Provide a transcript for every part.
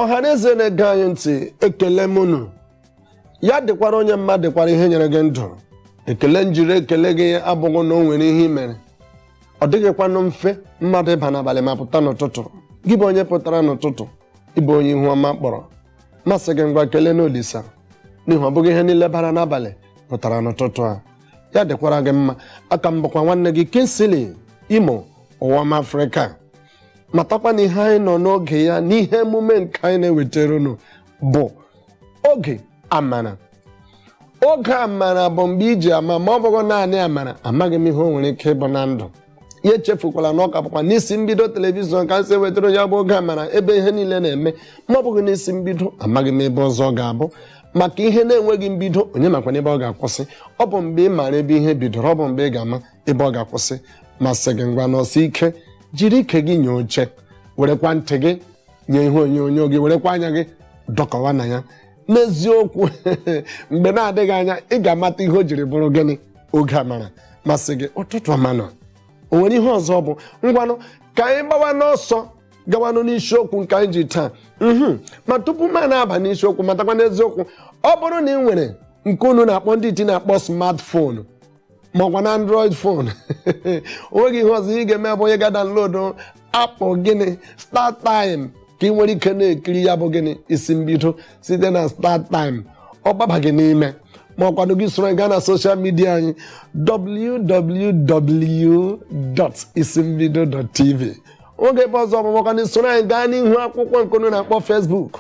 ọhaneze na-ege anyị ntị ekele m unu ya dịkwara onye mmadụ dịkwara ihe nyere gị ndụ ekele njiri ekele gị abụghị na o nwere ihe mere ọ dịghịkwanụ mfe mmadụ ịba n'abalị ma pụta n'ụtụtụ gị bụ onye pụtara n'ụtụtụ ịbụ onye ihu ọma kpọrọ masị gị ngwa kelee n'Olisa n'ihi ọ bụghị ihe niile bara n'abalị pụtara n'ụtụtụ a ya dịkwara gị mma aka m bụkwa nwanne gị Kingsley Imo ụwa Afrịka matakwa na ihe anyị nọ n'oge ya n'ihe emume nke anyị na-ewetara unu bụ oge amara. Oge amara bụ mgbe iji ama ma ọ bụghị naanị amara amaghị m ihe o nwere ike ịbụ na ndụ ya echefukwala na ọka bụkwa n'isi mbido telivishọn ka nsị wetara ya bụ oge amara ebe ihe niile na-eme ma ọ bụghị n'isi mbido amaghị m ebe ọzọ ọ ga-abụ maka ihe na-enweghị mbido onye makwana ebe ọ ga-akwụsị ọ bụ mgbe ị maara ebe ihe bidoro ọ bụ mgbe ị ga-ama ebe ọ ga-akwụsị masị gị ngwa n'ọsọ ike jiri ike gị nye oche werekwa ntị gị nye ihe onyonyo gị werekwa anya gị dọkọwa na ya n'eziokwu mgbe na-adịghị anya ị ga-amata ihe o jiri bụrụ gịnị oge amara masị gị ụtụtụ ọma nọ o nwere ihe ọzọ bụ ngwanụ ka anyị gbawa n'ọsọ gawanụ n'isiokwu nke anyị ji taa ma tupu m na-aba n'isiokwu matakwa n'eziokwu ọ bụrụ na ị nwere nke unu na-akpọ ndị iti na-akpọ smartphone ma ọkwa na Android phone onweghị ihe ọzọ ị ga-eme bụ onye ga-download apụ gịnị StarTime ka ị nwere ike na-ekiri ya bụ gịnị isi mbido site na StarTime ọ gbaba gị n'ime ma ọkwado gị soro gaa na soshal midia anyị www.isimbido.tv oge ebe ọzọ bụ makwana soro anyị gaa n'ihu akwụkwọ nke unu na-akpọ Facebook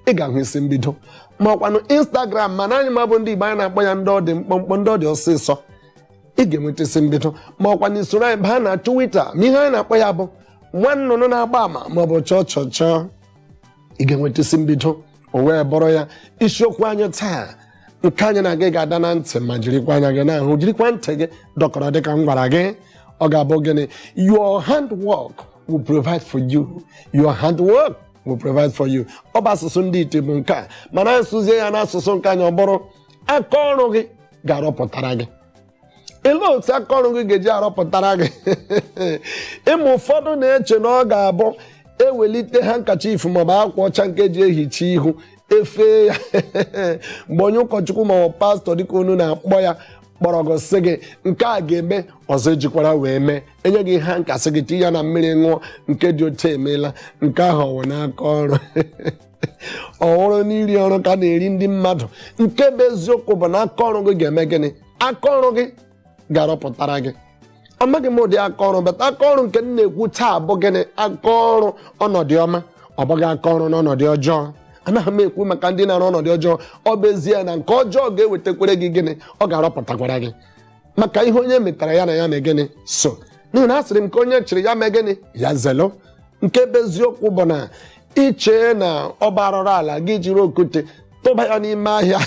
ị ga-ahụ isi mbido ma ọkwanụ Instagram mana anyị ma bụ ndị Igbo anyị na-akpọ ya ndị ọ dị mkpọmkpọ ndị ọ dị ọsịsọ ị ga-enweta isi mbido ma ọkwanụ soro anyị baa na Twitter ma ihe anyị na-akpọ ya bụ nwannụnụ na-agba ama ma ọ bụ chọọ ị ga-enweta isi mbido o wee bụrụ ya isiokwu anyị taa nke anyị na gị ga-ada na ntị ma jirikwa anya gị n'ahụ jirikwa ntị gị dọkọrọ dịka m gwara gị ọ ga-abụ gịnị your handwork will provide for you your handwork will provide for you ọ bụ asụsụ ndị ite bụ nke a mana asụzie ya n'asụsụ nke anyị ọ bụrụ aka ọrụ gị ga-arọpụtara gị ele otu aka ọrụ gị ga-eji arọpụtara gị ịma ụfọdụ na-eche na ọ ga-abụ ewelite handkerchief maọbụ akwa ọcha nke eji ehicha ihu efe ya mgbe onye ụkọchukwu maọbụ pastọ dịka unu na-akpọ ya kpọrọ gị sị gị nke a ga-eme ọzọ ejikwara wee mee enye gị ha nkasị gị tinye ya na mmiri ṅụọ nke dị otu emeela nke ahụ ọwụ n'aka ọrụ ọhụrụ n'iri ọrụ ka na-eri ndị mmadụ nke bụ eziokwu bụ na aka ọrụ gị ga-eme gịnị aka ọrụ gị ga-arọpụtara gị amaghị m ụdị aka ọrụ bata aka ọrụ nke m na-ekwu taa bụ gịnị aka ọrụ ọnọdụ ọma ọ bụghị aka ọrụ n'ọnọdụ ọjọọ anaghị m ekwu maka ndị na-arụ ọnọdụ ọjọọ ọ bụ ezie na nke ọjọọ ga-ewetakwere gị gịnị ọ ga-arọpụtakwara gị maka ihe onye metara ya na ya mee gịnị so n'ihi na asịrị m ka onye chịrị ya mee gịnị ya zelo nke bụ eziokwu bụ na iche na ọba arụrụ ala gị jiri okwute tụba ya n'ime ahịa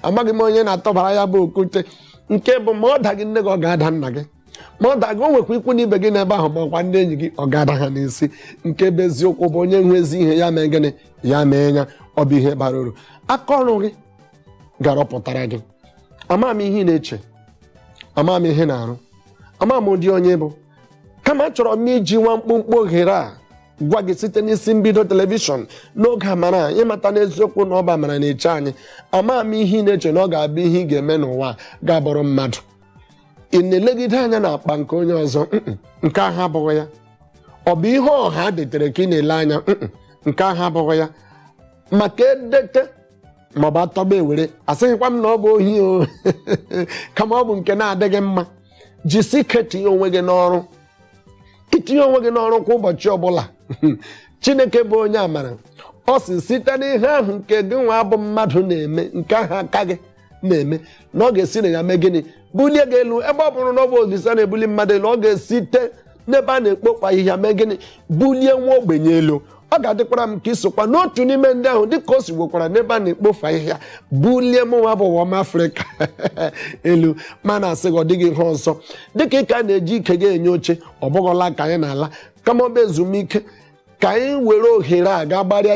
amaghị m onye na-atọbara ya bụ okwute nke bụ ma ọ da gị nne gị ọ ga-ada nna gị ma ọ da gị o nwekwa ikwu n'ibe gị n'ebe ahụ ma ọkwa ndị enyi gị ọ ga-ada ha n'isi nke bụ eziokwu bụ onye nwe ezi ihe ya mee gịnị ya mee ya ọ bụ ihe bara uru aka ọrụ gị ga-arọpụtara gị ama m ihe ị na-eche ama m ihe na-arụ ama m ụdị onye bụ kama achọrọ m iji nwa mkpụmkpụ ohere a gwa gị site n'isi mbido telivishọn n'oge amara ịmata n'eziokwu na ọ bụ amara na-eche anyị ama m ihe ị na-eche na ọ ga-abụ ihe ị ga-eme n'ụwa ga-abụrụ mmadụ ị na-elegide anya na akpa nke onye ọzọ nke ahụ abụghị ya ọ bụ ihe ọha detere ka ị na-ele anya nke ahụ abụghị ya maka edete maọbụ atọba ewere asịghịkwa m na ọ bụ ohi o kama ọ bụ nke na-adịghị mma jisi ike tinye onwe gị n'ọrụ itinye onwe gị n'ọrụ kwa ụbọchị ọbụla Chineke bụ onye amara ọ sị site n'ihe ahụ nke gị nwa bụ mmadụ na-eme nke ahụ aka gị na-eme na ọ ga-esi na ya mee gịnị bulie gị elu ebe ọ bụrụ na ọ bụ Olisa na-ebuli mmadụ elu ọ ga-esite n'ebe a na-ekpokwa ahịhịa mee gịnị bulie nwa ogbenye elu ọ ga-adịkwara m ka isokwa n'otu n'ime ndị ahụ dịka o si gwekwara n'ebe a na-ekpofu ahịhịa bulie m nwa bụ ụwa Afrịka elu ma na-asị gị ọ dịghị ihe ọzọ dịka ị ka na-eji ike gị enye oche ọ bụghịla ka anyị na-ala kama ọ bụ ezumike ka anyị were ohere a ga gbarịa ya